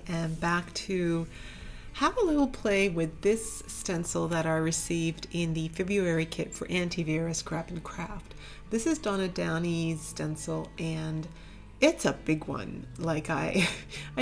I am back to have a little play with this stencil that I received in the February kit for Auntie Vera's Scrap and Craft. This is Donna Downey's stencil and it's a big one. Like I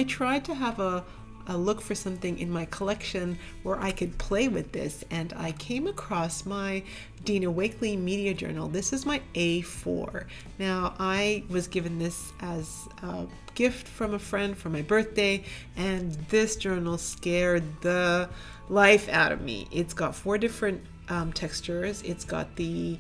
tried to have a look for something in my collection where I could play with this, and I came across my Dina Wakley media journal. This is my A4. Now I was given this as a gift from a friend for my birthday, and this journal scared the life out of me. It's got 4 different textures. It's got the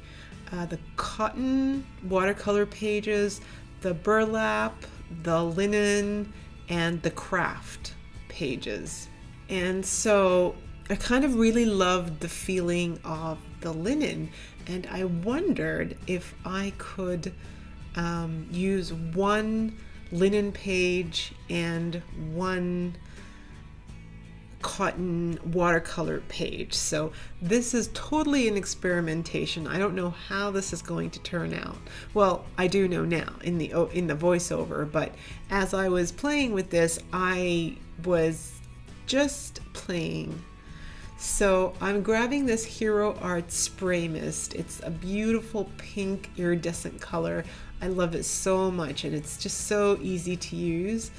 cotton watercolor pages, the burlap, the linen, and the craft pages. And so I kind of really loved the feeling of the linen, and I wondered if I could use one linen page and one cotton watercolor page. So this is totally an experimentation. I don't know how this is going to turn out. Well, I do know now in the voiceover, but as I was playing with this, I was just playing. So I'm grabbing this Hero Art Spray Mist. It's a beautiful pink iridescent color. I love it so much, and it's just so easy to use.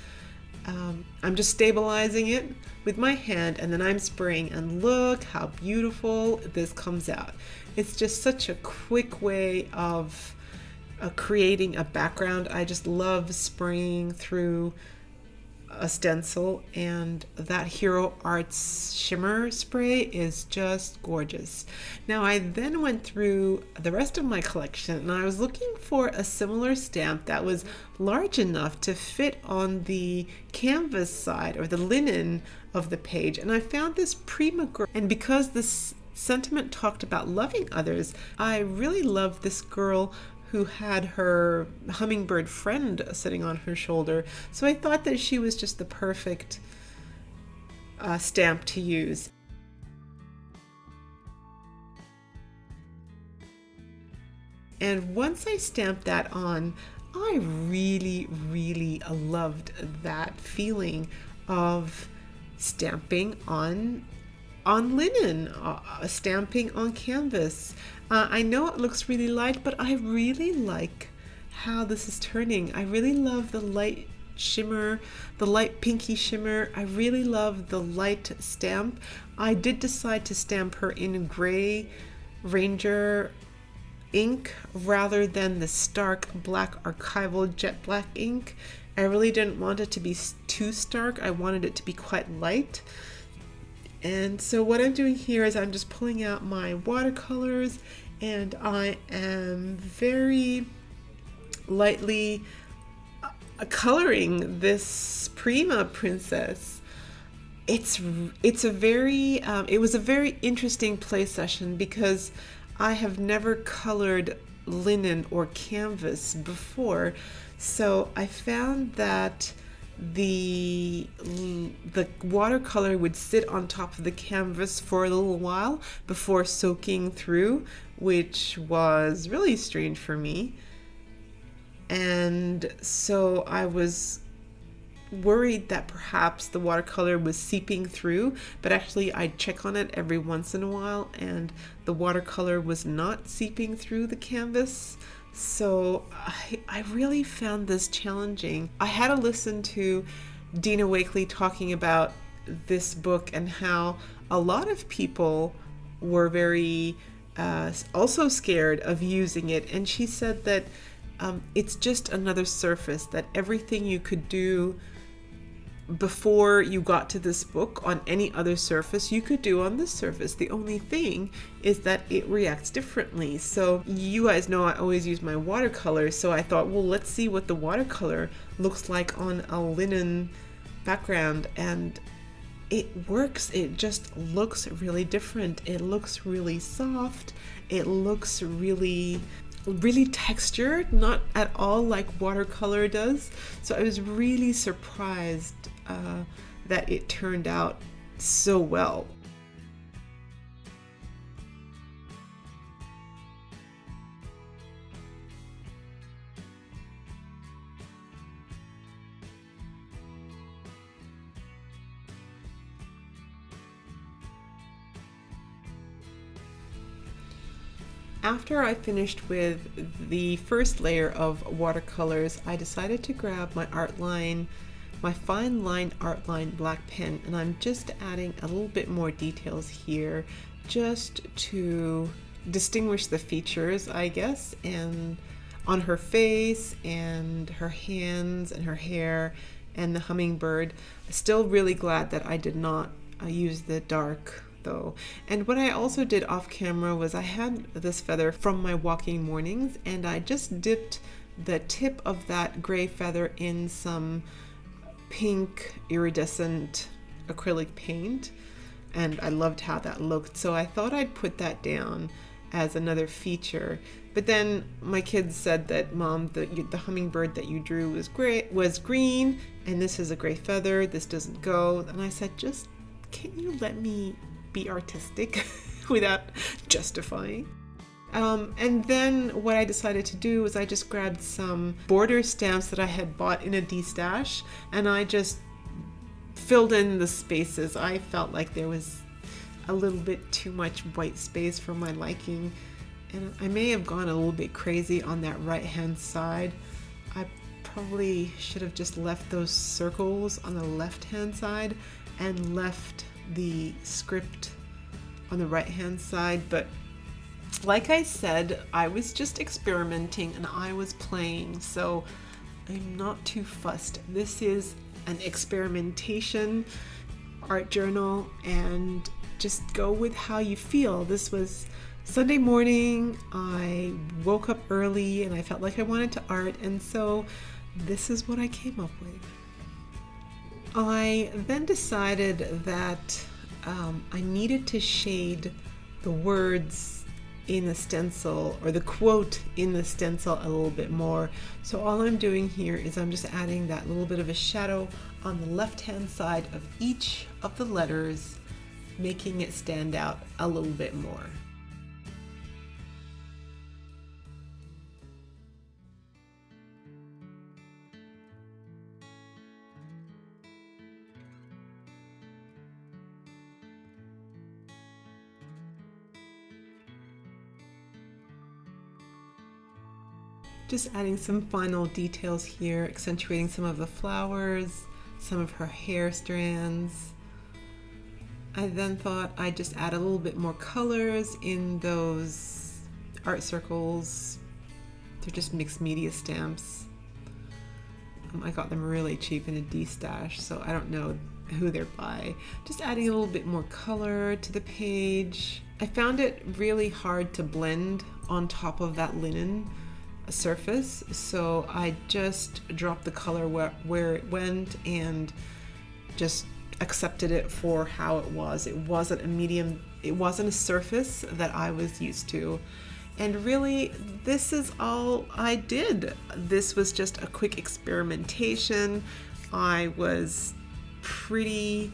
I'm just stabilizing it with my hand, and then I'm spraying, and look how beautiful this comes out. It's just such a quick way of creating a background. I just love spraying through a stencil, and that Hero Arts shimmer spray is just gorgeous. Now I then went through the rest of my collection, and I was looking for a similar stamp that was large enough to fit on the canvas side or the linen of the page, and I found this Prima girl. And because this sentiment talked about loving others, I really loved this girl who had her hummingbird friend sitting on her shoulder. So I thought that she was just the perfect stamp to use. And once I stamped that on, I really loved that feeling of stamping on linen, stamping on canvas. I know it looks really light, but I really like how this is turning. I really love the light shimmer, the light pinky shimmer. I really love the light stamp. I did decide to stamp her in gray Ranger ink rather than the stark black archival jet black ink. I really didn't want it to be too stark. I wanted it to be quite light. And so what I'm doing here is I'm just pulling out my watercolors, and I am very lightly coloring this Prima Princess. It was a very interesting play session because I have never colored linen or canvas before. So I found that the watercolor would sit on top of the canvas for a little while before soaking through, which was really strange for me. And so I was worried that perhaps the watercolor was seeping through, but actually I'd check on it every once in a while, and the watercolor was not seeping through the canvas. So I really found this challenging. I had to listen to Dina Wakley talking about this book and how a lot of people were very also scared of using it. And she said that it's just another surface, that everything you could do before you got to this book on any other surface you could do on this surface. The only thing is that it reacts differently. So you guys know I always use my watercolor, so I thought, well, let's see what the watercolor looks like on a linen background, and it works. It just looks really different. It looks really soft. It looks really textured, not at all like watercolor does. So I was really surprised that it turned out so well. After I finished with the first layer of watercolors, I decided to grab my art line, my fine line art line black pen, and I'm just adding a little bit more details here just to distinguish the features, I guess, and on her face and her hands and her hair and the hummingbird. Still really glad that I did not use the dark though. And what I also did off camera was I had this feather from my walking mornings, and I just dipped the tip of that gray feather in some pink iridescent acrylic paint, and I loved how that looked, so I thought I'd put that down as another feature. But then my kids said that, Mom, the hummingbird that you drew was green, and this is a gray feather, this doesn't go. And I said, just can you let me be artistic without justifying? And then what I decided to do was I just grabbed some border stamps that I had bought in a D-stash, and I just filled in the spaces. I felt like there was a little bit too much white space for my liking, and I may have gone a little bit crazy on that right hand side. I probably should have just left those circles on the left hand side and left the script on the right hand side, but like I said, I was just experimenting and I was playing, so I'm not too fussed. This is an experimentation art journal, and just go with how you feel. This was Sunday morning. I woke up early and I felt like I wanted to art, and so this is what I came up with. I then decided that I needed to shade the words in the stencil, or the quote in the stencil, a little bit more. So all I'm doing here is I'm just adding that little bit of a shadow on the left hand side of each of the letters, making it stand out a little bit more. Just adding some final details here, accentuating some of the flowers, some of her hair strands. I then thought I'd just add a little bit more colors in those art circles. They're just mixed media stamps. I got them really cheap in a D-stash, so I don't know who they're by. Just adding a little bit more color to the page. I found it really hard to blend on top of that linen surface, so I just dropped the color where it went and just accepted it for how it was. It wasn't a medium, it wasn't a surface that I was used to, and really this is all I did. This was just a quick experimentation. I was pretty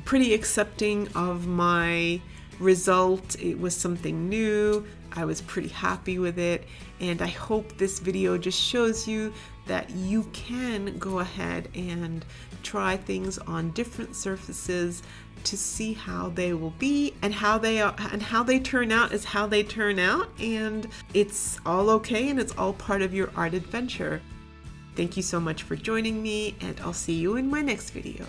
accepting of my result. It was something new. I was pretty happy with it, and I hope this video just shows you that you can go ahead and try things on different surfaces to see how they will be, and how they turn out is how they turn out, and it's all okay, and it's all part of your art adventure. Thank you so much for joining me, and I'll see you in my next video.